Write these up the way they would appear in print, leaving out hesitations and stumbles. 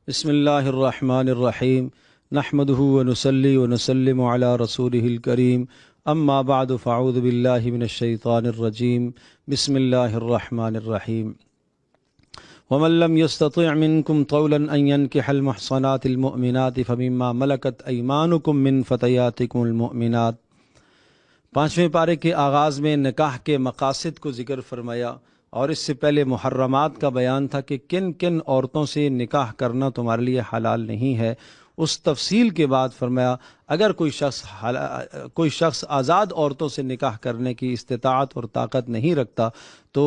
بسم اللہ الرحمن الرحیم نحمدہ ونصلی ونسلم علی رسولہ الکریم اما بعد فاعوذ باللہ من الشیطان الرجیم بسم اللہ الرحمن الرحیم ومن لم يستطع منكم طولا ان ينكح المحصنات المؤمنات فمما ملكت ايمانكم من فتياتكم المؤمنات۔ پانچویں پارے کے آغاز میں نکاح کے مقاصد کو ذکر فرمایا، اور اس سے پہلے محرمات کا بیان تھا کہ کن کن عورتوں سے نکاح کرنا تمہارے لیے حلال نہیں ہے۔ اس تفصیل کے بعد فرمایا اگر کوئی شخص آزاد عورتوں سے نکاح کرنے کی استطاعت اور طاقت نہیں رکھتا تو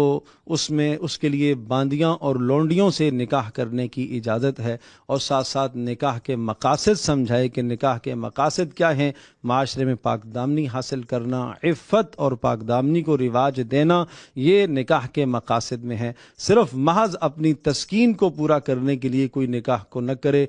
اس کے لیے باندیاں اور لونڈیوں سے نکاح کرنے کی اجازت ہے، اور ساتھ ساتھ نکاح کے مقاصد سمجھائے کہ نکاح کے مقاصد کیا ہیں۔ معاشرے میں پاک دامنی حاصل کرنا، عفت اور پاک دامنی کو رواج دینا، یہ نکاح کے مقاصد میں ہے۔ صرف محض اپنی تسکین کو پورا کرنے کے لیے کوئی نکاح کو نہ کرے۔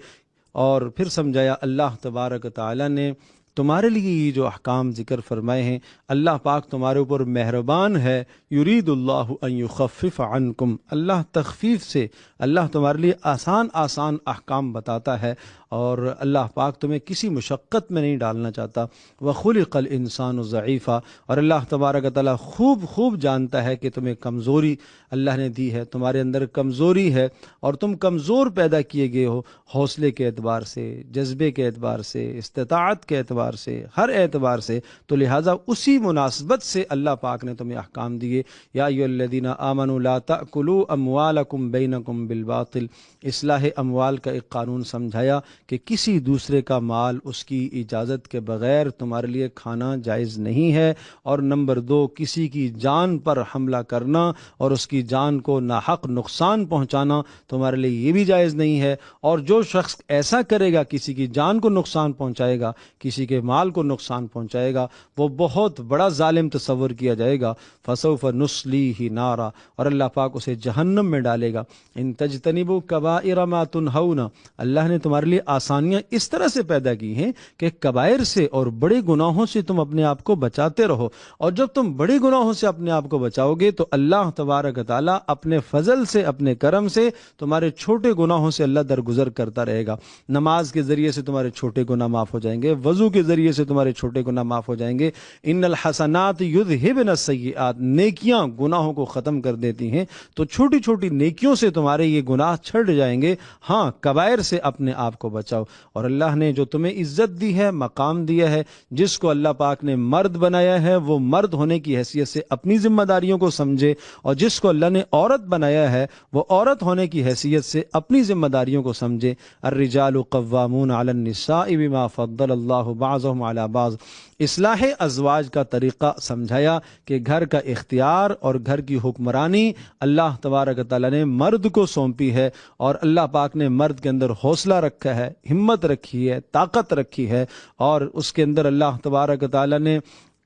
اور پھر سمجھایا اللہ تبارک تعالیٰ نے تمہارے لیے یہ جو احکام ذکر فرمائے ہیں، اللہ پاک تمہارے اوپر مہربان ہے۔ یرید اللہ ان یخفف عنکم، اللہ تخفیف سے، اللہ تمہارے لیے آسان آسان احکام بتاتا ہے، اور اللہ پاک تمہیں کسی مشقت میں نہیں ڈالنا چاہتا۔ وخلق الانسان ضعیفا، اور اللہ تبارک تعالیٰ خوب جانتا ہے کہ تمہیں کمزوری اللہ نے دی ہے، تمہارے اندر کمزوری ہے، اور تم کمزور پیدا کیے گئے ہو، حوصلے کے اعتبار سے، جذبے کے اعتبار سے، استطاعت کے اعتبار سے، ہر اعتبار سے۔ تو لہٰذا اسی مناسبت سے اللہ پاک نے تمہیں احکام دیے۔ یا ایھا الذین آمنوا لا تأکلوا اموالکم بینکم بالباطل، اصلاح اموال کا ایک قانون سمجھایا کہ کسی دوسرے کا مال اس کی اجازت کے بغیر تمہارے لیے کھانا جائز نہیں ہے۔ اور نمبر 2، کسی کی جان پر حملہ کرنا اور اس کی جان کو ناحق نقصان پہنچانا تمہارے لیے یہ بھی جائز نہیں ہے۔ اور جو شخص ایسا کرے گا، کسی کی جان کو نقصان پہنچائے گا، کسی کے مال کو نقصان پہنچائے گا، وہ بہت بڑا ظالم تصور کیا جائے گا۔ فسوف نصلیہ نارا، اور اللہ پاک اسے جہنم میں ڈالے گا۔ ان تجتنبوا کبائر ما تنہون، اللہ نے تمہارے لیے آسانیاں اس طرح سے پیدا کی ہیں کہ کبائر سے اور بڑے گناہوں سے تم اپنے آپ کو بچاتے رہو، اور جب تم بڑے گناہوں سے اپنے آپ کو بچاؤ گے تو اللہ تبارک تعالیٰ اپنے فضل سے، اپنے کرم سے تمہارے چھوٹے گناہوں سے اللہ درگزر کرتا رہے گا۔ نماز کے ذریعے سے تمہارے چھوٹے گناہ معاف ہو جائیں گے، وضو کے ذریعے سے تمہارے چھوٹے گناہ معاف ہو جائیں گے۔ ان الحسنات یذھبن السیئات، نیکیاں گناہوں کو ختم کر دیتی ہیں، تو چھوٹی چھوٹی نیکیوں سے تمہارے یہ گناہ چھڑ جائیں گے۔ ہاں، کبائر سے اپنے آپ کو بچاؤ۔ اور اللہ نے جو تمہیں عزت دی ہے، مقام دیا ہے، جس کو اللہ پاک نے مرد بنایا ہے وہ مرد ہونے کی حیثیت سے اپنی ذمہ داریوں کو سمجھے، اور جس کو اللہ نے عورت بنایا ہے وہ عورت ہونے کی حیثیت سے اپنی ذمہ داریوں کو سمجھے۔ الرجال قوامون علی النساء بما فضل اللہ بعضهم علی بعض، اصلاح ازواج کا طریقہ سمجھایا کہ گھر کا اختیار اور گھر کی حکمرانی اللہ تبارک تعالیٰ نے مرد کو سونپی ہے، اور اللہ پاک نے مرد کے اندر حوصلہ رکھا ہے، ہمت رکھی ہے، طاقت رکھی ہے، اور اس کے اندر اللہ تبارک تعالیٰ نے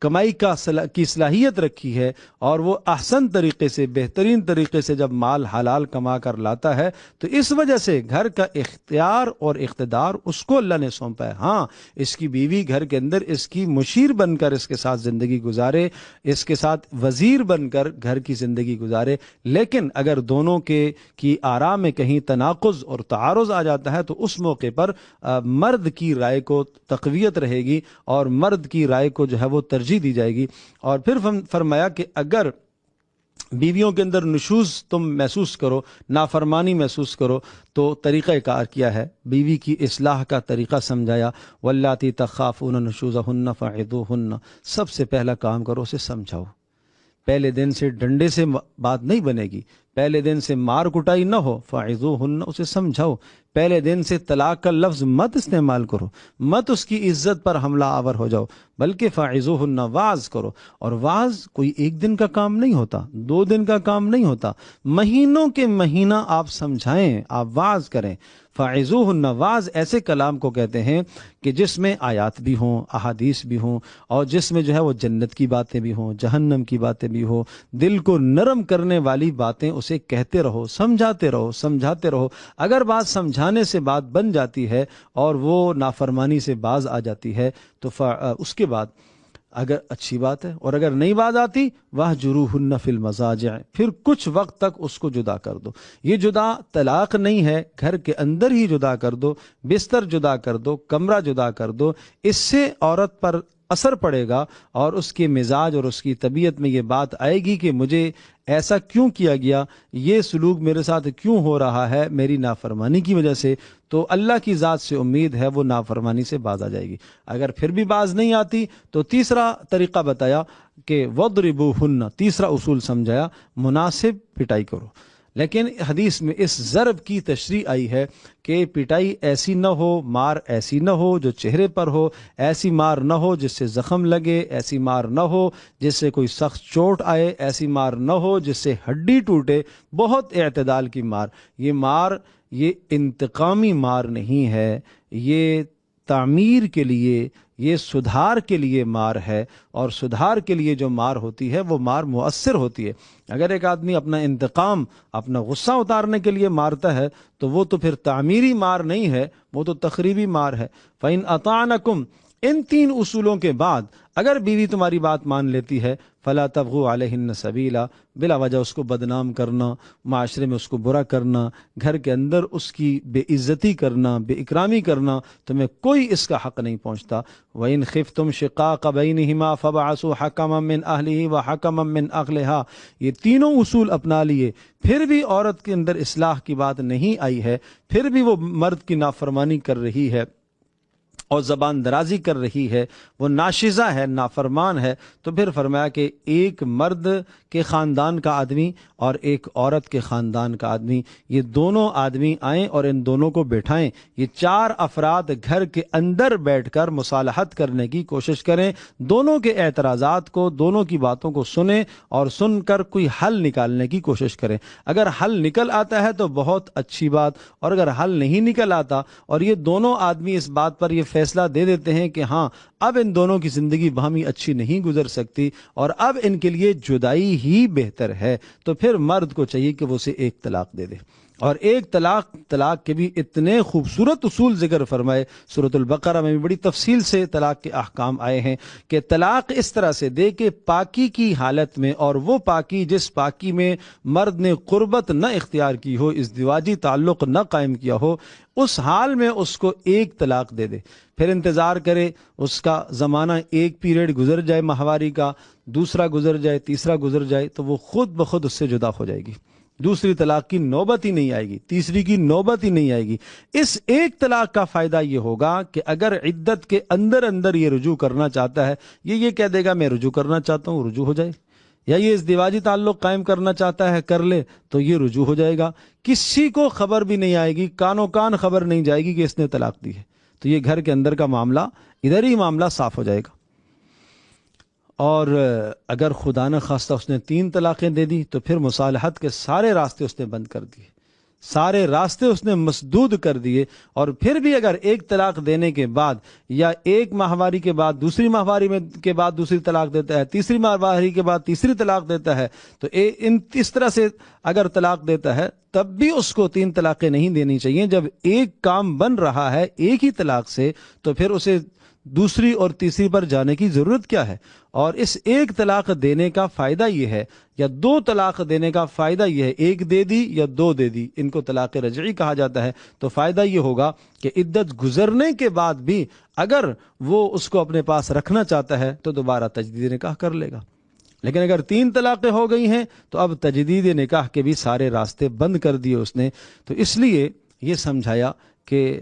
کمائی کی صلاحیت رکھی ہے، اور وہ احسن طریقے سے، بہترین طریقے سے جب مال حلال کما کر لاتا ہے تو اس وجہ سے گھر کا اختیار اور اقتدار اس کو اللہ نے سونپا ہے۔ ہاں، اس کی بیوی گھر کے اندر اس کی مشیر بن کر اس کے ساتھ زندگی گزارے، اس کے ساتھ وزیر بن کر گھر کی زندگی گزارے، لیکن اگر دونوں کی آراء میں کہیں تناقض اور تعارض آ جاتا ہے تو اس موقع پر مرد کی رائے کو تقویت رہے گی، اور مرد کی رائے کو جو ہے وہ ترجیح دی جائے گی۔ اور پھر فرمایا کہ اگر بیویوں کے اندر نشوز تم محسوس کرو، نافرمانی محسوس کرو، تو طریقہ کار کیا ہے، بیوی کی اصلاح کا طریقہ سمجھایا۔ واللاتی تخافون نشوزہن فعظوہن، سب سے پہلا کام کرو، اسے سمجھاؤ۔ پہلے دن سے ڈنڈے سے بات نہیں بنے گی، پہلے دن سے مار کٹائی نہ ہو، فعظوہن، اسے سمجھاؤ۔ پہلے دن سے طلاق کا لفظ مت استعمال کرو، مت اس کی عزت پر حملہ آور ہو جاؤ، بلکہ فعظوہن، واعظ کرو۔ اور واعظ کوئی ایک دن کا کام نہیں ہوتا، 2 دن کا کام نہیں ہوتا، مہینوں کے مہینہ آپ سمجھائیں، آپ واعظ کریں۔ فعظوہن، واعظ ایسے کلام کو کہتے ہیں کہ جس میں آیات بھی ہوں، احادیث بھی ہوں، اور جس میں جو ہے وہ جنت کی باتیں بھی ہوں، جہنم کی باتیں بھی ہوں، دل کو نرم کرنے والی باتیں اسے کہتے رہو، سمجھاتے رہو، سمجھاتے رہو۔ اگر بات سمجھانے سے بات بن جاتی ہے اور وہ نافرمانی سے باز آ جاتی ہے تو اس کے بعد اگر اچھی بات ہے، اور اگر نہیں باز آتی وَاهْجُرُوهُنَّ فِي الْمَضَاجِعِ، پھر کچھ وقت تک اس کو جدا کر دو۔ یہ جدا طلاق نہیں ہے، گھر کے اندر ہی جدا کر دو، بستر جدا کر دو، کمرہ جدا کر دو۔ اس سے عورت پر اثر پڑے گا اور اس کے مزاج اور اس کی طبیعت میں یہ بات آئے گی کہ مجھے ایسا کیوں کیا گیا، یہ سلوک میرے ساتھ کیوں ہو رہا ہے میری نافرمانی کی وجہ سے۔ تو اللہ کی ذات سے امید ہے وہ نافرمانی سے باز آ جائے گی۔ اگر پھر بھی باز نہیں آتی تو تیسرا طریقہ بتایا کہ وَضْرِبُوهُنَّ، تیسرا اصول سمجھایا، مناسب پٹائی کرو۔ لیکن حدیث میں اس ضرب کی تشریح آئی ہے کہ پٹائی ایسی نہ ہو، مار ایسی نہ ہو جو چہرے پر ہو، ایسی مار نہ ہو جس سے زخم لگے، ایسی مار نہ ہو جس سے کوئی سخت چوٹ آئے، ایسی مار نہ ہو جس سے ہڈی ٹوٹے، بہت اعتدال کی مار۔ یہ مار یہ انتقامی مار نہیں ہے، یہ تعمیر کے لیے، یہ سدھار کے لیے مار ہے، اور سدھار کے لیے جو مار ہوتی ہے وہ مار مؤثر ہوتی ہے۔ اگر ایک آدمی اپنا انتقام، اپنا غصہ اتارنے کے لیے مارتا ہے تو وہ تو پھر تعمیری مار نہیں ہے، وہ تو تخریبی مار ہے۔ فَإِنْ أَطَعْنَكُمْ، ان تین اصولوں کے بعد اگر بیوی تمہاری بات مان لیتی ہے، فلا تبغوا علیہن سبیلا، بلا وجہ اس کو بدنام کرنا، معاشرے میں اس کو برا کرنا، گھر کے اندر اس کی بے عزتی کرنا، بے اکرامی کرنا، تمہیں کوئی اس کا حق نہیں پہنچتا۔ وَإِنْ خِفْتُمْ شِقَاقَ بَيْنِهِمَا فَابْعَثُوا حَكَمًا مِّنْ أَهْلِهِ وَحَكَمًا مِّنْ أَهْلِهَا، یہ تینوں اصول اپنا لیے پھر بھی عورت کے اندر اصلاح کی بات نہیں آئی ہے، پھر بھی وہ مرد کی نافرمانی کر رہی ہے اور زبان درازی کر رہی ہے، وہ ناشزہ ہے، نافرمان ہے، تو پھر فرمایا کہ ایک مرد کے خاندان کا آدمی اور ایک عورت کے خاندان کا آدمی، یہ دونوں آدمی آئیں اور ان دونوں کو بیٹھائیں، یہ چار افراد گھر کے اندر بیٹھ کر مصالحت کرنے کی کوشش کریں، دونوں کے اعتراضات کو، دونوں کی باتوں کو سنیں اور سن کر کوئی حل نکالنے کی کوشش کریں۔ اگر حل نکل آتا ہے تو بہت اچھی بات، اور اگر حل نہیں نکل آتا اور یہ دونوں آدمی اس بات پر یہ فیصلہ دے دیتے ہیں کہ ہاں اب ان دونوں کی زندگی باہمی اچھی نہیں گزر سکتی اور اب ان کے لیے جدائی ہی بہتر ہے، تو پھر مرد کو چاہیے کہ وہ اسے ایک طلاق دے دے۔ اور ایک طلاق کے بھی اتنے خوبصورت اصول ذکر فرمائے، سورۃ البقرہ میں بھی بڑی تفصیل سے طلاق کے احکام آئے ہیں کہ طلاق اس طرح سے دے کہ پاکی کی حالت میں، اور وہ پاکی جس پاکی میں مرد نے قربت نہ اختیار کی ہو، ازدواجی تعلق نہ قائم کیا ہو، اس حال میں اس کو ایک طلاق دے دے، پھر انتظار کرے، اس کا زمانہ ایک پیریڈ گزر جائے ماہواری کا، دوسرا گزر جائے، تیسرا گزر جائے، تو وہ خود بخود اس سے جدا ہو جائے گی، دوسری طلاق کی نوبت ہی نہیں آئے گی، تیسری کی نوبت ہی نہیں آئے گی۔ اس ایک طلاق کا فائدہ یہ ہوگا کہ اگر عدت کے اندر اندر یہ رجوع کرنا چاہتا ہے، یہ کہہ دے گا میں رجوع کرنا چاہتا ہوں، رجوع ہو جائے، یا یہ ازدواجی تعلق قائم کرنا چاہتا ہے کر لے تو یہ رجوع ہو جائے گا، کسی کو خبر بھی نہیں آئے گی، کانوں کان خبر نہیں جائے گی کہ اس نے طلاق دی ہے، تو یہ گھر کے اندر کا معاملہ، ادھر ہی معاملہ صاف ہو جائے گا۔ اور اگر خدا نہ خواستہ اس نے 3 طلاقیں دے دی تو پھر مصالحت کے سارے راستے اس نے بند کر دیے، سارے راستے اس نے مسدود کر دیے، اور پھر بھی اگر ایک طلاق دینے کے بعد یا ایک ماہواری کے بعد دوسری ماہواری کے بعد دوسری طلاق دیتا ہے، تیسری ماہواری کے بعد تیسری طلاق دیتا ہے، تو اس طرح سے اگر طلاق دیتا ہے تب بھی اس کو 3 طلاقیں نہیں دینی چاہیے۔ جب ایک کام بن رہا ہے ایک ہی طلاق سے تو پھر اسے دوسری اور تیسری پر جانے کی ضرورت کیا ہے؟ اور اس ایک طلاق دینے کا فائدہ یہ ہے، یا 2 طلاق دینے کا فائدہ یہ ہے، ایک دے دی یا 2 دے دی، ان کو طلاق رجعی کہا جاتا ہے، تو فائدہ یہ ہوگا کہ عدت گزرنے کے بعد بھی اگر وہ اس کو اپنے پاس رکھنا چاہتا ہے تو دوبارہ تجدید نکاح کر لے گا۔ لیکن اگر 3 طلاقیں ہو گئی ہیں تو اب تجدید نکاح کے بھی سارے راستے بند کر دیے اس نے۔ تو اس لیے یہ سمجھایا کہ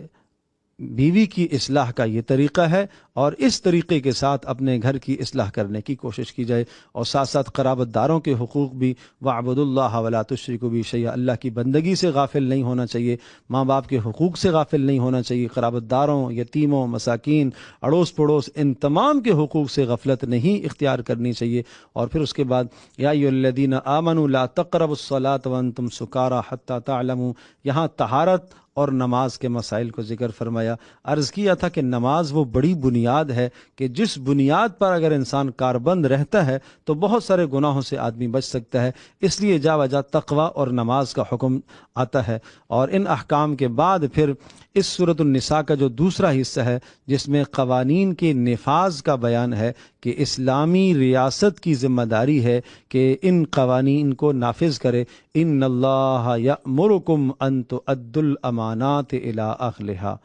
بیوی کی اصلاح کا یہ طریقہ ہے، اور اس طریقے کے ساتھ اپنے گھر کی اصلاح کرنے کی کوشش کی جائے، اور ساتھ ساتھ قرابت داروں کے حقوق بھی، وَاعْبُدُوا اللَّهَ وَلَا تُشْرِكُوا بِهِ شَيْئًا، اللہ کی بندگی سے غافل نہیں ہونا چاہیے، ماں باپ کے حقوق سے غافل نہیں ہونا چاہیے، قرابت داروں، یتیموں، مساکین، اڑوس پڑوس، ان تمام کے حقوق سے غفلت نہیں اختیار کرنی چاہیے۔ اور پھر اس کے بعد یا ایھا الذین آمنوا لا تقربوا الصلاۃ وانتم سکارى حتى تعلموا، یہاں طہارت اور نماز کے مسائل کو ذکر فرمایا۔ عرض کیا تھا کہ نماز وہ بڑی بنیاد ہے کہ جس بنیاد پر اگر انسان کاربند رہتا ہے تو بہت سارے گناہوں سے آدمی بچ سکتا ہے، اس لیے جا وجہ تقوی اور نماز کا حکم آتا ہے۔ اور ان احکام کے بعد پھر اس سورۃ النساء کا جو دوسرا حصہ ہے جس میں قوانین کے نفاذ کا بیان ہے کہ اسلامی ریاست کی ذمہ داری ہے کہ ان قوانین کو نافذ کرے۔ ان اللہ یأمرکم ان تؤدوا الامانات الی اہلہا،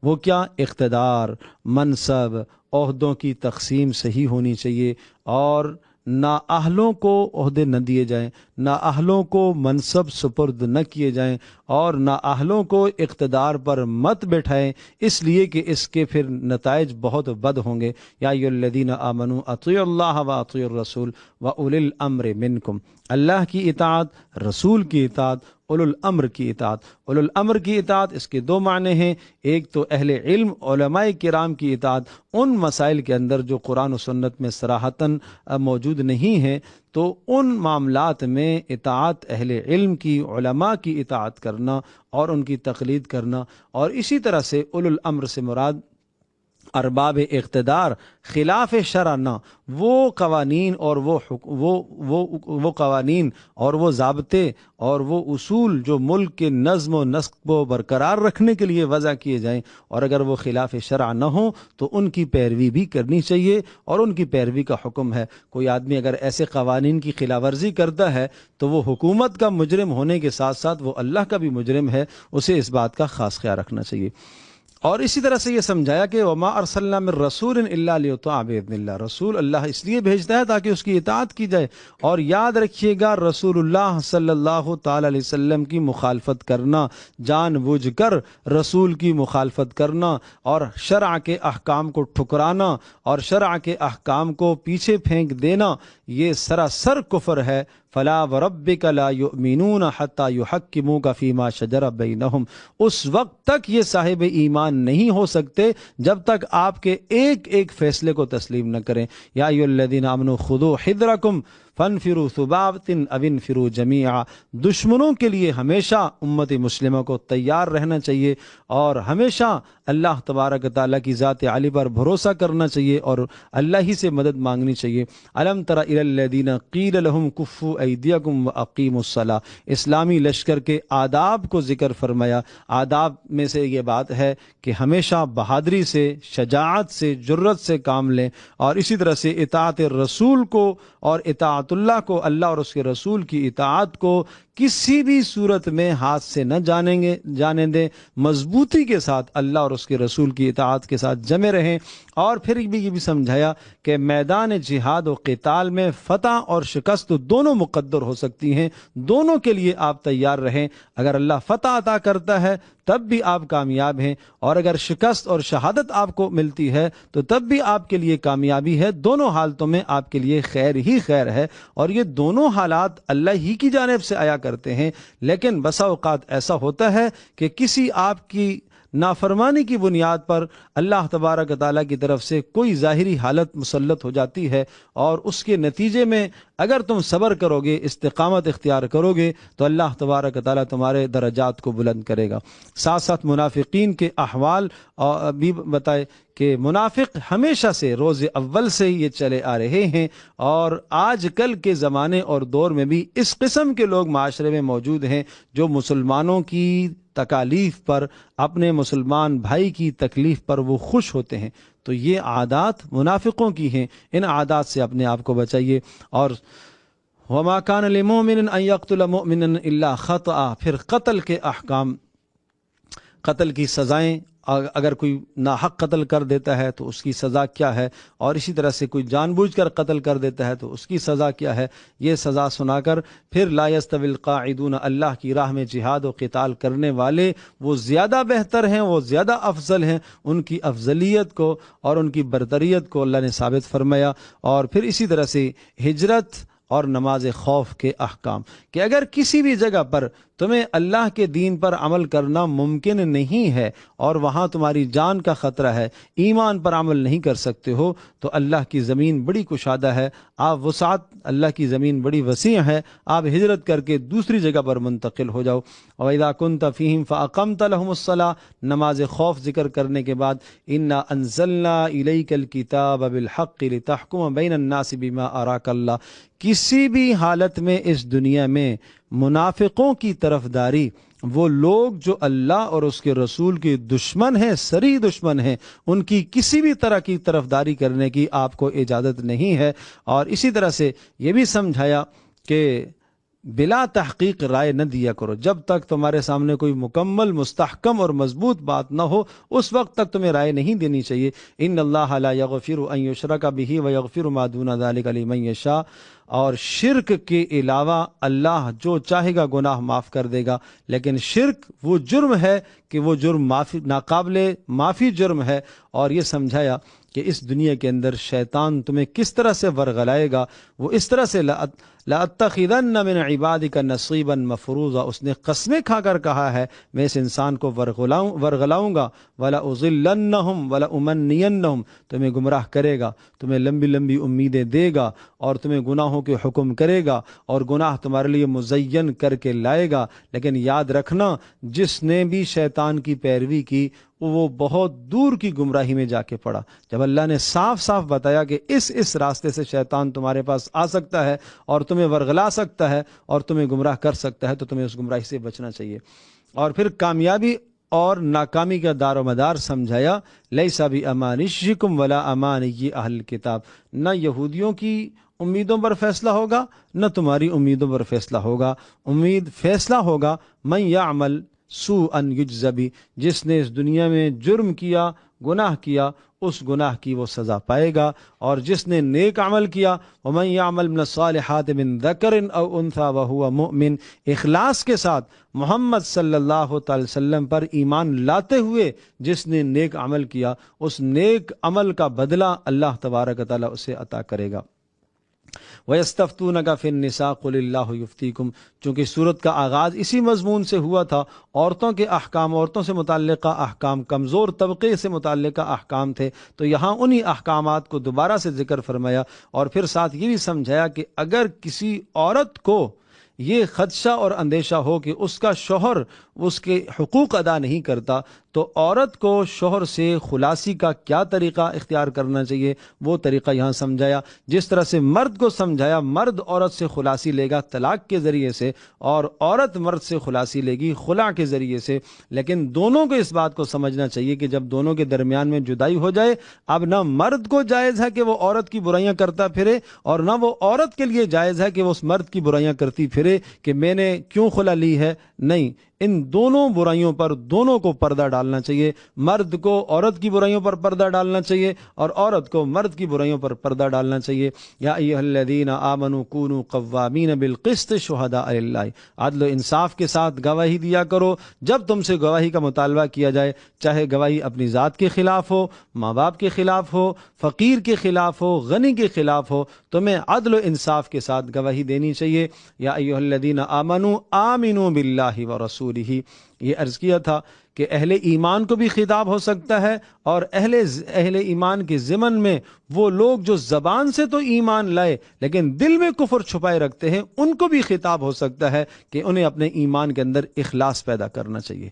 وہ کیا؟ اقتدار، منصب، عہدوں کی تقسیم صحیح ہونی چاہیے، اور نااہلوں کو عہدے نہ دیے جائیں، نااہلوں کو منصب سپرد نہ کیے جائیں، اور نااہلوں کو اقتدار پر مت بٹھائیں، اس لیے کہ اس کے پھر نتائج بہت بد ہوں گے۔ یا ایھا الذین آمنوا اطیعوا اللہ واطیعوا الرسول واولی الامر منکم، اللہ کی اطاعت، رسول کی اطاعت، اولو الامر کی اطاعت۔ اولو الامر کی اطاعت اس کے دو معنی ہیں، ایک تو اہل علم علماء کرام کی اطاعت ان مسائل کے اندر جو قرآن و سنت میں صراحتاً موجود نہیں ہیں، تو ان معاملات میں اطاعت اہل علم کی، علماء کی اطاعت کرنا اور ان کی تقلید کرنا، اور اسی طرح سے اولو الامر سے مراد ارباب اقتدار، خلاف شرع نہ، وہ قوانین اور وہ قوانین اور وہ ضابطے اور وہ اصول جو ملک کے نظم و نسق کو برقرار رکھنے کے لیے وضع کیے جائیں، اور اگر وہ خلاف شرع نہ ہوں تو ان کی پیروی بھی کرنی چاہیے، اور ان کی پیروی کا حکم ہے۔ کوئی آدمی اگر ایسے قوانین کی خلاف ورزی کرتا ہے تو وہ حکومت کا مجرم ہونے کے ساتھ ساتھ وہ اللہ کا بھی مجرم ہے، اسے اس بات کا خاص خیال رکھنا چاہیے۔ اور اسی طرح سے یہ سمجھایا کہ وما ارسلنا من رسول الا لیطاع باذن اللہ، رسول اللہ اس لیے بھیجتا ہے تاکہ اس کی اطاعت کی جائے۔ اور یاد رکھیے گا، رسول اللہ صلی اللہ تعالی علیہ وسلم کی مخالفت کرنا، جان بوجھ کر رسول کی مخالفت کرنا اور شرع کے احکام کو ٹھکرانا اور شرع کے احکام کو پیچھے پھینک دینا، یہ سراسر کفر ہے۔ فلا وربک لا یؤمنون حتی یحکموک فیما شجر بینہم، اس وقت تک یہ صاحب ایمان نہیں ہو سکتے جب تک آپ کے ایک ایک فیصلے کو تسلیم نہ کریں۔ یا ایھا الذین آمنوا خذوا حذرکم فانفروا ثبات او انفروا جمیعا، دشمنوں کے لیے ہمیشہ امت مسلمہ کو تیار رہنا چاہیے، اور ہمیشہ اللہ تبارک تعالیٰ کی ذات علی پر بھروسہ کرنا چاہیے اور اللہ ہی سے مدد مانگنی چاہیے۔ الم تر الی الذین قیل لهم کفوا ایدیکم واقیموا الصلاۃ، اسلامی لشکر کے آداب کو ذکر فرمایا۔ آداب میں سے یہ بات ہے کہ ہمیشہ بہادری سے، شجاعت سے، جرت سے کام لیں، اور اسی طرح سے اطاعت رسول کو اور اطاعت اللہ کو، اللہ اور اس کے رسول کی اطاعت کو کسی بھی صورت میں ہاتھ سے نہ جانے دیں، مضبوطی کے ساتھ اللہ اور اس کے رسول کی اطاعت کے ساتھ جمے رہیں۔ اور پھر بھی یہ بھی سمجھایا کہ میدان جہاد و قتال میں فتح اور شکست دونوں مقدر ہو سکتی ہیں، دونوں کے لیے آپ تیار رہیں۔ اگر اللہ فتح عطا کرتا ہے تب بھی آپ کامیاب ہیں، اور اگر شکست اور شہادت آپ کو ملتی ہے تو تب بھی آپ کے لیے کامیابی ہے۔ دونوں حالتوں میں آپ کے لیے خیر ہی خیر ہے، اور یہ دونوں حالات اللہ ہی کی جانب سے آیا کرتے ہیں۔ لیکن بسا اوقات ایسا ہوتا ہے کہ کسی آپ کی نافرمانی کی بنیاد پر اللہ تبارک تعالیٰ کی طرف سے کوئی ظاہری حالت مسلط ہو جاتی ہے، اور اس کے نتیجے میں اگر تم صبر کرو گے، استقامت اختیار کرو گے، تو اللہ تبارک تعالیٰ تمہارے درجات کو بلند کرے گا۔ ساتھ ساتھ منافقین کے احوال بھی بتائے کہ منافق ہمیشہ سے روز اول سے یہ چلے آ رہے ہیں، اور آج کل کے زمانے اور دور میں بھی اس قسم کے لوگ معاشرے میں موجود ہیں جو مسلمانوں کی تکالیف پر، اپنے مسلمان بھائی کی تکلیف پر وہ خوش ہوتے ہیں۔ تو یہ عادات منافقوں کی ہیں، ان عادات سے اپنے آپ کو بچائیے۔ اور وما کان لمؤمن ان یقتل مؤمنا الا خطأ، پھر قتل کے احکام، قتل کی سزائیں، اگر کوئی ناحق قتل کر دیتا ہے تو اس کی سزا کیا ہے، اور اسی طرح سے کوئی جان بوجھ کر قتل کر دیتا ہے تو اس کی سزا کیا ہے، یہ سزا سنا کر پھر لا یستوی القاعدون، اللہ کی راہ میں جہاد و قتال کرنے والے وہ زیادہ بہتر ہیں، وہ زیادہ افضل ہیں، ان کی افضلیت کو اور ان کی برتریت کو اللہ نے ثابت فرمایا۔ اور پھر اسی طرح سے ہجرت اور نماز خوف کے احکام، کہ اگر کسی بھی جگہ پر تمہیں اللہ کے دین پر عمل کرنا ممکن نہیں ہے اور وہاں تمہاری جان کا خطرہ ہے، ایمان پر عمل نہیں کر سکتے ہو، تو اللہ کی زمین بڑی کشادہ ہے، آپ وسعت، اللہ کی زمین بڑی وسیع ہے، آپ ہجرت کر کے دوسری جگہ پر منتقل ہو جاؤ۔ وَإِذَا كُنْتَ فِيهِمْ فَأَقَمْتَ لَهُمُ الصَّلَاةَ، نماز خوف ذکر کرنے کے بعد إِنَّا أَنزَلْنَا إِلَيْكَ الْكِتَابَ بِالْحَقِّ لِتَحْكُمَ بَيْنَ النَّاسِ بِمَا أَرَاكَ اللَّهُ، کسی بھی حالت میں اس دنیا میں منافقوں کی طرفداری وہ لوگ جو اللہ اور اس کے رسول کے دشمن ہیں، صریح دشمن ہیں، ان کی کسی بھی طرح کی طرفداری کرنے کی آپ کو اجازت نہیں ہے۔ اور اسی طرح سے یہ بھی سمجھایا کہ بلا تحقیق رائے نہ دیا کرو، جب تک تمہارے سامنے کوئی مکمل مستحکم اور مضبوط بات نہ ہو اس وقت تک تمہیں رائے نہیں دینی چاہیے۔ ان اللہ لا یغفر ان یشرک بہ ویغفر ما دون ذلک لمن یشاء، اور شرک کے علاوہ اللہ جو چاہے گا گناہ معاف کر دے گا، لیکن شرک وہ جرم ہے کہ وہ جرم ناقابل معافی جرم ہے۔ اور یہ سمجھایا کہ اس دنیا کے اندر شیطان تمہیں کس طرح سے ورغلائے گا، وہ اس طرح سے لَأَتَّخِذَنَّ مِنْ عِبَادِكَ نَصِيبًا مَفْرُوضًا، اس نے قسمیں کھا کر کہا ہے میں اس انسان کو ورغلاؤں گا، وَلَأُضِلَّنَّهُمْ وَلَأُمَنِّيَنَّهُمْ، تمہیں گمراہ کرے گا، تمہیں لمبی لمبی امیدیں دے گا اور تمہیں گناہوں کے حکم کرے گا اور گناہ تمہارے لیے مزین کر کے لائے گا۔ لیکن یاد رکھنا جس نے بھی شیطان کی پیروی کی وہ بہت دور کی گمراہی میں جا کے پڑا۔ جب اللہ نے صاف صاف بتایا کہ اس راستے سے شیطان تمہارے پاس آ سکتا ہے اور تمہیں ورغلا سکتا ہے اور تمہیں گمراہ کر سکتا ہے، تو تمہیں اس گمراہی سے بچنا چاہیے۔ اور پھر کامیابی اور ناکامی کا دار و مدار سمجھایا، لیس بامانیکم ولا امانی اہل کتاب، نہ یہودیوں کی امیدوں پر فیصلہ ہوگا نہ تمہاری امیدوں پر فیصلہ ہوگا، فیصلہ ہوگا من یعمل سوءا یجز بہ، جس نے اس دنیا میں جرم کیا، گناہ کیا، اس گناہ کی وہ سزا پائے گا، اور جس نے نیک عمل کیا ومن یعمل من الصالحات من ذکر او انثی وہو مؤمن، اخلاص کے ساتھ محمد صلی اللہ تعالی وسلم پر ایمان لاتے ہوئے جس نے نیک عمل کیا، اس نیک عمل کا بدلہ اللہ تبارک و تعالی اسے عطا کرے گا۔ وَيَسْتَفْتُونَكَ فِي النِّسَاءِ قُلِ اللَّهُ يُفْتِيكُمْ، چونکہ سورت کا آغاز اسی مضمون سے ہوا تھا، عورتوں کے احکام، عورتوں سے متعلقہ احکام، کمزور طبقے سے متعلقہ احکام تھے، تو یہاں انہی احکامات کو دوبارہ سے ذکر فرمایا، اور پھر ساتھ یہ بھی سمجھایا کہ اگر کسی عورت کو یہ خدشہ اور اندیشہ ہو کہ اس کا شوہر اس کے حقوق ادا نہیں کرتا، تو عورت کو شوہر سے خلاصی کا کیا طریقہ اختیار کرنا چاہیے وہ طریقہ یہاں سمجھایا۔ جس طرح سے مرد کو سمجھایا مرد عورت سے خلاصی لے گا طلاق کے ذریعے سے، اور عورت مرد سے خلاصی لے گی خلا کے ذریعے سے، لیکن دونوں کو اس بات کو سمجھنا چاہیے کہ جب دونوں کے درمیان میں جدائی ہو جائے، اب نہ مرد کو جائز ہے کہ وہ عورت کی برائیاں کرتا پھرے، اور نہ وہ عورت کے لیے جائز ہے کہ وہ اس مرد کی برائیاں کرتی پھرے کہ میں نے کیوں خلا لی ہے۔ نہیں، ان دونوں برائیوں پر دونوں کو پردہ ڈالنا چاہیے، مرد کو عورت کی برائیوں پر پردہ ڈالنا چاہیے اور عورت کو مرد کی برائیوں پر پردہ ڈالنا چاہیے۔ یا ایھا الذین آمنوا کونوا قوامین بالقسط شہداء للہ، عدل و انصاف کے ساتھ گواہی دیا کرو جب تم سے گواہی کا مطالبہ کیا جائے، چاہے گواہی اپنی ذات کے خلاف ہو، ماں باپ کے خلاف ہو، فقیر کے خلاف ہو، غنی کے خلاف ہو، تمہیں عدل و انصاف کے ساتھ گواہی دینی چاہیے۔ یا ایھا الذین آمنوا آمنوا باللہ ورسولہ، یہ عرض کیا تھا کہ اہل ایمان کو بھی خطاب ہو سکتا ہے، اور اہل ایمان کے ضمن میں وہ لوگ جو زبان سے تو ایمان لائے لیکن دل میں کفر چھپائے رکھتے ہیں ان کو بھی خطاب ہو سکتا ہے کہ انہیں اپنے ایمان کے اندر اخلاص پیدا کرنا چاہیے،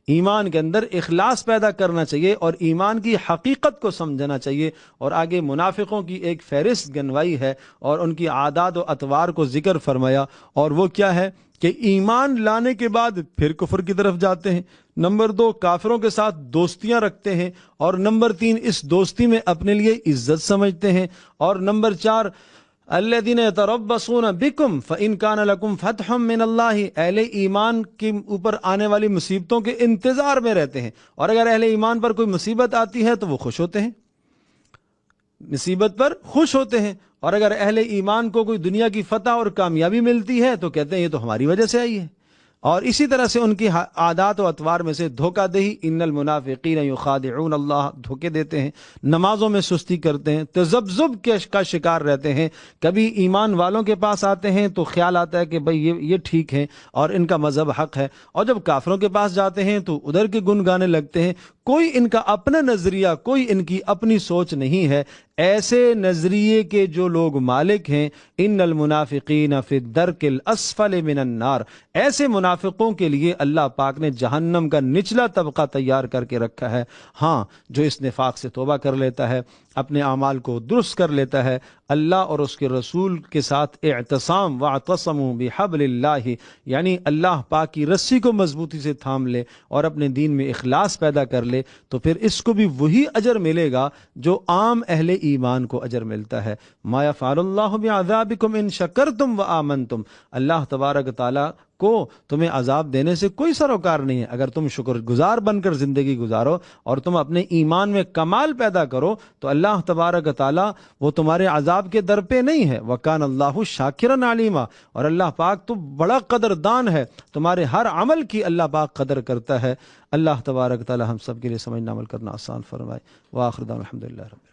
ایمان کے اندر اخلاص پیدا کرنا چاہیے اور ایمان کی حقیقت کو سمجھنا چاہیے۔ اور آگے منافقوں کی ایک فہرست گنوائی ہے اور ان کی عادات و اطوار کو ذکر فرمایا، اور وہ کیا ہے کہ ایمان لانے کے بعد پھر کفر کی طرف جاتے ہیں، نمبر 2 کافروں کے ساتھ دوستیاں رکھتے ہیں، اور نمبر 3 اس دوستی میں اپنے لیے عزت سمجھتے ہیں، اور نمبر 4 الذین یتربصون بکم فإن کان لکم فتح من اللہ، اہل ایمان کے اوپر آنے والی مصیبتوں کے انتظار میں رہتے ہیں، اور اگر اہل ایمان پر کوئی مصیبت آتی ہے تو وہ خوش ہوتے ہیں، مصیبت پر خوش ہوتے ہیں، اور اگر اہل ایمان کو کوئی دنیا کی فتح اور کامیابی ملتی ہے تو کہتے ہیں یہ تو ہماری وجہ سے آئی ہے۔ اور اسی طرح سے ان کی عادات و اطوار میں سے دھوکہ دہی، ان المنافقین یخادعون اللہ، دھوکے دیتے ہیں، نمازوں میں سستی کرتے ہیں، تذبذب کا شکار رہتے ہیں، کبھی ایمان والوں کے پاس آتے ہیں تو خیال آتا ہے کہ بھئی یہ ٹھیک ہیں اور ان کا مذہب حق ہے، اور جب کافروں کے پاس جاتے ہیں تو ادھر کے گن گانے لگتے ہیں، کوئی ان کا اپنا نظریہ، کوئی ان کی اپنی سوچ نہیں ہے۔ ایسے نظریے کے جو لوگ مالک ہیں، ان المنافقین فی الدرک الاسفل من النار، ایسے منافق منافقوں کے لیے اللہ پاک نے جہنم کا نچلا طبقہ تیار کر کے رکھا ہے۔ ہاں، جو اس نفاق سے توبہ کر لیتا ہے، اپنے اعمال کو درست کر لیتا ہے، اللہ اور اس کے رسول کے ساتھ اعتصام، واعتصموا بحبل اللہ، یعنی اللہ پاک کی رسی کو مضبوطی سے تھام لے اور اپنے دین میں اخلاص پیدا کر لے، تو پھر اس کو بھی وہی اجر ملے گا جو عام اہل ایمان کو اجر ملتا ہے۔ ما یفعل اللہ بعذابکم ان شکرتم وآمنتم، اللہ تبارک تعالیٰ کو تمہیں عذاب دینے سے کوئی سروکار نہیں ہے اگر تم شکر گزار بن کر زندگی گزارو اور تم اپنے ایمان میں کمال پیدا کرو، تو اللہ تبارک تعالیٰ وہ تمہارے عذاب کے در پہ نہیں ہے۔ وَكَانَ اللَّهُ شَاكِرًا عَلِيمًا، اور اللہ پاک تو بڑا قدردان ہے، تمہارے ہر عمل کی اللہ پاک قدر کرتا ہے۔ اللہ تبارک تعالیٰ ہم سب کے لیے سمجھنا عمل کرنا آسان فرمائے۔ وآخر دعوانا الحمدللہ رب